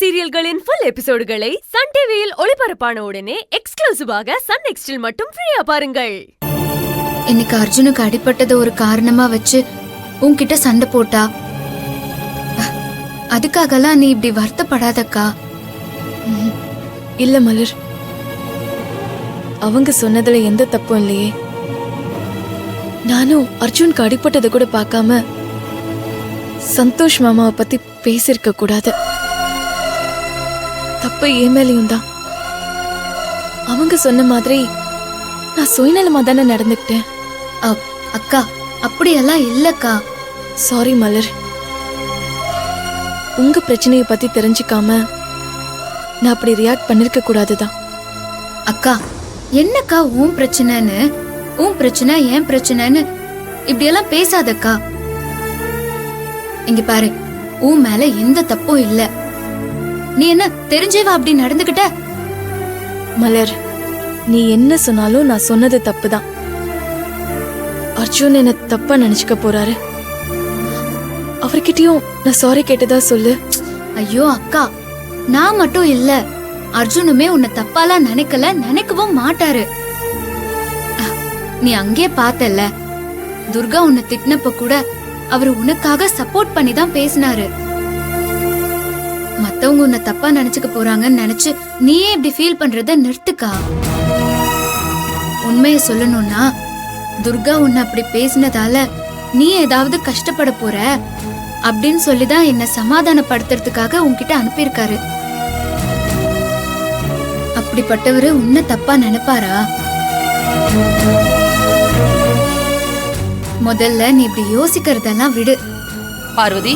சீரியல்களின் full எபிசோடுகளை Sun டிவியில் ஒளிபரப்பான உடனே எக்ஸ்க்ளூசிவாக சன் நெக்ஸ்டில் மட்டும் ஃப்ரீயா பாருங்கள். இன்னைக்கு அர்ஜுனுக்கு அடிபட்டதை ஒரு காரணமா வச்சு உன்கிட்ட சண்டை போட்டா, அதுக்காகலாம் நீ இப்படி வருத்தப்படாதக்கா. இல்ல மலர், அவங்க சொன்னதுல எந்த தப்பும் இல்லையே. நானும் அர்ஜுனுக்கு அடிபட்டதை கூட பார்க்காம சந்தோஷ் மாமாவை பத்தி பேசிருக்க கூடாது. தப்பு ஏன் மேலையும் தான். அவங்க சொன்ன மாதிரி நான் சுயநலமா தானே நடந்துக்கிட்டேன். அக்கா, அப்படியெல்லாம் இல்லக்கா. சாரி மலர், உங்க பிரச்சனையை பத்தி தெரிஞ்சுக்காம நான் அப்படி ரியாக்ட் பண்ணிருக்க கூடாதுதான். அக்கா, என்னக்கா உன் பிரச்சனைன்னு, உன் பிரச்சனை ஏன் பிரச்சனைன்னு இப்படியெல்லாம் பேசாதக்கா. இங்க பாரு, உன் மேல எந்த தப்பும் இல்ல. நீ என்ன தெரிஞ்சேவா அப்படி நடந்துகிட்ட? மலர், நீ என்ன சொன்னாலும் நான் சொன்னது தப்புதான். அர்ஜுன் என்ன தப்பா நினைச்சுக்க போறாரு. அவர்கிட்டயும் நான் சாரி கேட்டதா சொல்லு. ஐயோ அக்கா, நான் மட்டும் இல்ல, அர்ஜுனுமே உன்னை தப்பாலாம் நினைக்கல, நினைக்கவும் மாட்டாரு. நீ அங்கே பார்த்தல, துர்கா உன்னை திட்டினப்ப கூட அவர் உனக்காக சப்போர்ட் பண்ணி தான் பேசினாரு. மத்தவங்க உன்னை தப்பா நினைச்சுக்க போறாங்கன்னு நினைச்சு நீயே இப்படி ஃபீல் பண்றத நிறுத்துக்கா. உண்மைய சொல்லணும்னா, துர்கா உன்னை அப்படி பேசினதால நீ ஏதாவது கஷ்டப்பட போற அப்படின்னு சொல்லிதான் என்ன சமாதானப்படுத்துறதுக்காக உன்கிட்ட அனுப்பியிருக்காரு. அப்படிப்பட்டவரு உன்னை தப்பா நினைப்பாரா? முதல்ல நீ இப்படி யோசிக்கிறதெல்லாம் விடு. பார்வதி,